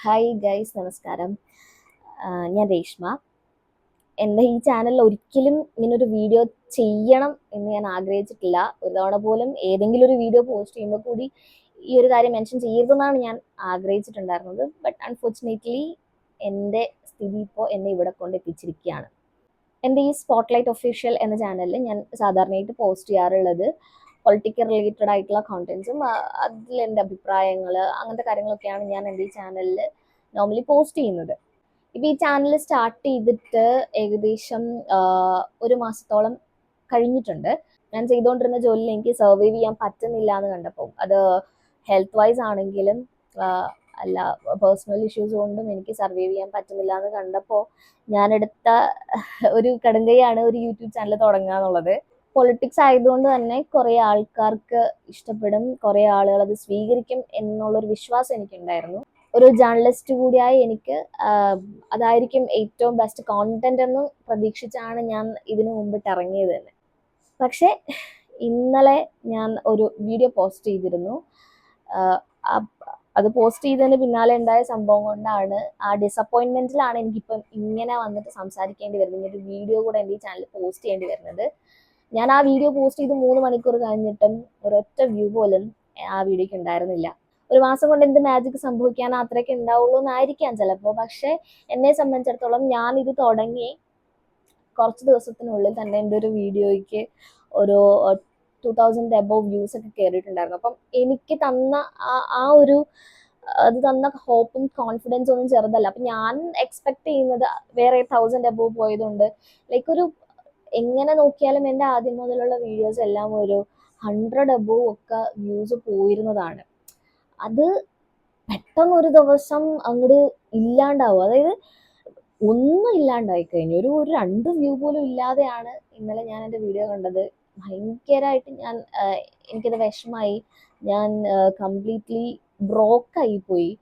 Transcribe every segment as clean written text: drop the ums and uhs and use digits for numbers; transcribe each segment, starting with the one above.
Hi guys, നമസ്കാരം. ഞാൻ രേഷ്മ. എൻ്റെ ഈ ചാനലിൽ ഒരിക്കലും ഇങ്ങനൊരു വീഡിയോ ചെയ്യണം എന്ന് ഞാൻ ആഗ്രഹിച്ചിട്ടില്ല. ഒരു തവണ പോലും ഏതെങ്കിലും ഒരു വീഡിയോ പോസ്റ്റ് ചെയ്യുമ്പോൾ കൂടി ഈ ഒരു കാര്യം മെൻഷൻ ചെയ്യരുതെന്നാണ് ഞാൻ ആഗ്രഹിച്ചിട്ടുണ്ടായിരുന്നത്. ബട്ട് അൺഫോർച്ചുനേറ്റ്ലി എൻ്റെ സ്ഥിതി ഇപ്പോൾ എന്നെ ഇവിടെ കൊണ്ട് എത്തിച്ചിരിക്കുകയാണ്. എൻ്റെ ഈ സ്പോട്ട്ലൈറ്റ് ഒഫീഷ്യൽ എന്ന ചാനലിൽ ഞാൻ സാധാരണയായിട്ട് പോസ്റ്റ് ചെയ്യാറുള്ളത് പൊളിറ്റിക്കൽ റിലേറ്റഡ് ആയിട്ടുള്ള കോണ്ടന്റ്സും അതിൽ എൻ്റെ അഭിപ്രായങ്ങൾ അങ്ങനത്തെ കാര്യങ്ങളൊക്കെയാണ് ഞാൻ എൻ്റെ ഈ ചാനലിൽ നോർമലി പോസ്റ്റ് ചെയ്യുന്നത്. ഇപ്പം ഈ ചാനൽ സ്റ്റാർട്ട് ചെയ്തിട്ട് ഏകദേശം ഒരു മാസത്തോളം കഴിഞ്ഞിട്ടുണ്ട്. ഞാൻ ചെയ്തുകൊണ്ടിരുന്ന ജോലിയിൽ എനിക്ക് സർവൈവ് ചെയ്യാൻ പറ്റുന്നില്ല എന്ന് കണ്ടപ്പോൾ, അത് ഹെൽത്ത് വൈസ് ആണെങ്കിലും അല്ല പേഴ്സണൽ ഇഷ്യൂസ് കൊണ്ടും എനിക്ക് സർവൈവ് ചെയ്യാൻ പറ്റുന്നില്ല എന്ന് കണ്ടപ്പോൾ ഞാനെടുത്ത ഒരു കടുങ്കയാണ് ഒരു യൂട്യൂബ് ചാനൽ തുടങ്ങുക എന്നുള്ളത്. പൊളിറ്റിക്സ് ആയതുകൊണ്ട് തന്നെ കുറേ ആൾക്കാർക്ക് ഇഷ്ടപ്പെടും, കുറേ ആളുകൾ അത് സ്വീകരിക്കും എന്നുള്ളൊരു വിശ്വാസം എനിക്കുണ്ടായിരുന്നു. ഒരു ജേർണലിസ്റ്റ് കൂടിയായി എനിക്ക് അതായിരിക്കും ഏറ്റവും ബെസ്റ്റ് കോണ്ടന്റ് എന്ന് പ്രതീക്ഷിച്ചാണ് ഞാൻ ഇതിനു മുമ്പിട്ട് ഇറങ്ങിയത് തന്നെ. പക്ഷേ ഇന്നലെ ഞാൻ ഒരു വീഡിയോ പോസ്റ്റ് ചെയ്തിരുന്നു. അത് പോസ്റ്റ് ചെയ്തതിന് പിന്നാലെ ഉണ്ടായ സംഭവം കൊണ്ടാണ്, ആ ഡിസപ്പോയിൻമെന്റിലാണ് എനിക്കിപ്പം ഇങ്ങനെ വന്നിട്ട് സംസാരിക്കേണ്ടി വരുന്നത്, ഇങ്ങനെ ഒരു വീഡിയോ കൂടെ എൻ്റെ ഈ ചാനലിൽ പോസ്റ്റ് ചെയ്യേണ്ടി വരുന്നത്. ഞാൻ ആ വീഡിയോ പോസ്റ്റ് ചെയ്ത് 3 മണിക്കൂർ കഴിഞ്ഞിട്ടും ഒരൊറ്റ വ്യൂ പോലും ആ വീഡിയോക്ക് ഉണ്ടായിരുന്നില്ല. ഒരു മാസം കൊണ്ട് എന്ത് മാജിക് സംഭവിക്കാൻ അത്രയൊക്കെ ഉണ്ടാവുള്ളൂ എന്നായിരിക്കാം ചിലപ്പോൾ. പക്ഷെ എന്നെ സംബന്ധിച്ചിടത്തോളം ഞാൻ ഇത് തുടങ്ങി കുറച്ച് ദിവസത്തിനുള്ളിൽ തന്നെ എൻ്റെ ഒരു വീഡിയോയ്ക്ക് ഒരു 2000 എബോവ് വ്യൂസ് ഒക്കെ കയറിയിട്ടുണ്ടായിരുന്നു. അപ്പം എനിക്ക് തന്ന അത് തന്ന ഹോപ്പും കോൺഫിഡൻസും ഒന്നും ചെറുതല്ല. അപ്പം ഞാൻ എക്സ്പെക്ട് ചെയ്യുന്നത് വേറെ 1000 എബോവ് പോയതുകൊണ്ട് ലൈക്ക് ഒരു എങ്ങനെ നോക്കിയാലും എൻ്റെ ആദ്യം മുതലുള്ള വീഡിയോസ് എല്ലാം ഒരു 100 എബോവ് ഒക്കെ വ്യൂസ് പോയിരുന്നതാണ്. അത് പെട്ടെന്ന് ഒരു ദിവസം അങ്ങോട്ട് ഇല്ലാണ്ടാവും. അതായത് ഒന്നും ഇല്ലാണ്ടായി കഴിഞ്ഞു. ഒരു 2 വ്യൂ പോലും ഇല്ലാതെയാണ് ഇന്നലെ ഞാൻ എൻ്റെ വീഡിയോ കണ്ടത്. ഭയങ്കരമായിട്ട് എനിക്കത് വിഷമായി. ഞാൻ കംപ്ലീറ്റ്ലി ബ്രോക്കായി പോയി.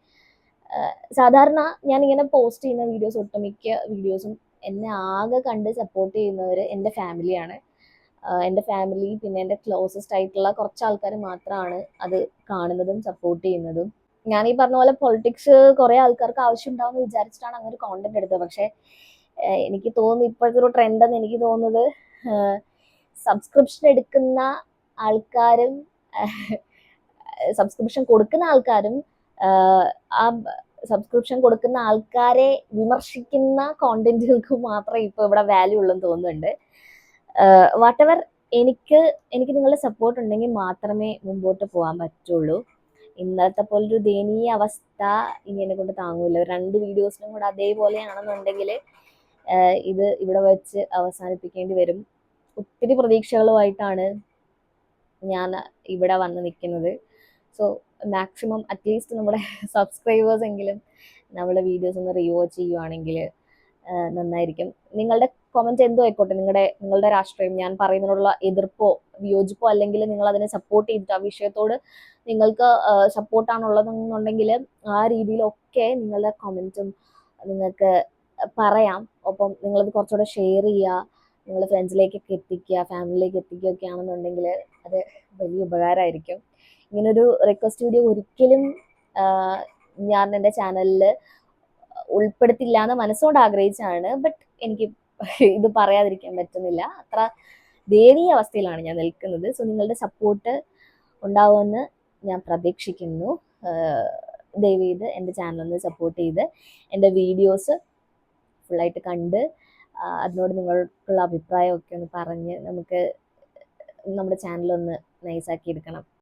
സാധാരണ ഞാനിങ്ങനെ പോസ്റ്റ് ചെയ്യുന്ന വീഡിയോസ്, ഒട്ടുമിക്ക വീഡിയോസും എന്നെ ആകെ കണ്ട് സപ്പോർട്ട് ചെയ്യുന്നവർ എൻ്റെ ഫാമിലിയാണ്. എൻ്റെ ഫാമിലി, പിന്നെ എൻ്റെ ക്ലോസസ്റ്റ് ആയിട്ടുള്ള കുറച്ച് ആൾക്കാർ മാത്രമാണ് അത് കാണുന്നതും സപ്പോർട്ട് ചെയ്യുന്നതും. ഞാൻ ഈ പറഞ്ഞ പോലെ പൊളിറ്റിക്സ് കുറേ ആൾക്കാർക്ക് ആവശ്യം ഉണ്ടാവുമെന്ന് വിചാരിച്ചിട്ടാണ് അങ്ങനെ ഒരു കോണ്ടന്റ് എടുത്തത്. പക്ഷേ എനിക്ക് തോന്നുന്നു ഇപ്പോഴത്തെ ഒരു ട്രെൻഡ് എന്ന് എനിക്ക് തോന്നുന്നത്, സബ്സ്ക്രിപ്ഷൻ എടുക്കുന്ന ആൾക്കാരും സബ്സ്ക്രിപ്ഷൻ കൊടുക്കുന്ന ആൾക്കാരും ആ സബ്സ്ക്രിപ്ഷൻ കൊടുക്കുന്ന ആൾക്കാരെ വിമർശിക്കുന്ന കോണ്ടന്റുകൾക്ക് മാത്രമേ ഇപ്പോൾ ഇവിടെ വാല്യൂ ഉള്ളെന്ന് തോന്നുന്നുണ്ട്. വാട്ടെവർ, എനിക്ക് നിങ്ങളുടെ സപ്പോർട്ട് ഉണ്ടെങ്കിൽ മാത്രമേ മുമ്പോട്ട് പോകാൻ പറ്റുള്ളൂ. ഇന്നത്തെ പോലൊരു ദയനീയ അവസ്ഥ ഇനി എന്നെ കൊണ്ട് താങ്ങൂല. 2 വീഡിയോസിനും കൂടെ അതേപോലെയാണെന്നുണ്ടെങ്കിൽ ഇത് ഇവിടെ വെച്ച് അവസാനിപ്പിക്കേണ്ടി വരും. ഒത്തിരി പ്രതീക്ഷകളുമായിട്ടാണ് ഞാൻ ഇവിടെ വന്ന് നിൽക്കുന്നത്. സോ മാക്സിമം അറ്റ്ലീസ്റ്റ് നമ്മുടെ സബ്സ്ക്രൈബേഴ്സ് എങ്കിലും നമ്മുടെ വീഡിയോസ് ഒന്ന് റീവാച്ച് ചെയ്യുവാണെങ്കിൽ നന്നായിരിക്കും. നിങ്ങളുടെ കമന്റ് എന്തോ ആയിക്കോട്ടെ, നിങ്ങളുടെ രാഷ്ട്രീയം, ഞാൻ പറയുന്നതിനുള്ള എതിർപ്പോ വിയോജിപ്പോ, അല്ലെങ്കിൽ നിങ്ങൾ അതിനെ സപ്പോർട്ട് ചെയ്തിട്ട് ആ വിഷയത്തോട് നിങ്ങൾക്ക് സപ്പോർട്ടാണുള്ളതെന്നുണ്ടെങ്കിൽ ആ രീതിയിലൊക്കെ നിങ്ങളുടെ കമന്റും നിങ്ങൾക്ക് പറയാം. ഒപ്പം നിങ്ങളത് കുറച്ചുകൂടെ ഷെയർ ചെയ്യുക, നിങ്ങളുടെ ഫ്രണ്ട്സിലേക്കൊക്കെ എത്തിക്കുക, ഫാമിലിയിലേക്ക് എത്തിക്കുകയൊക്കെ ആണെന്നുണ്ടെങ്കിൽ അത് വലിയ ഉപകാരമായിരിക്കും. ഇങ്ങനൊരു റിക്വസ്റ്റ് വീഡിയോ ഒരിക്കലും ഞാൻ എൻ്റെ ചാനലിൽ ഉൾപ്പെടുത്തില്ല എന്ന് മനസ്സുകൊണ്ട് ആഗ്രഹിച്ചാണ്. ബട്ട് എനിക്ക് ഇത് പറയാതിരിക്കാൻ പറ്റുന്നില്ല. അത്ര ദയനീയ അവസ്ഥയിലാണ് ഞാൻ നിൽക്കുന്നത്. സോ നിങ്ങളുടെ സപ്പോർട്ട് ഉണ്ടാവുമെന്ന് ഞാൻ പ്രതീക്ഷിക്കുന്നു. ദയവേത് എൻ്റെ ചാനലൊന്ന് സപ്പോർട്ട് ചെയ്ത് എൻ്റെ വീഡിയോസ് ഫുള്ളായിട്ട് കണ്ട് അതിനോട് നിങ്ങൾക്കുള്ള അഭിപ്രായമൊക്കെ ഒന്ന് പറഞ്ഞ് നമുക്ക് നമ്മുടെ ചാനലൊന്ന് നൈസാക്കി എടുക്കണം.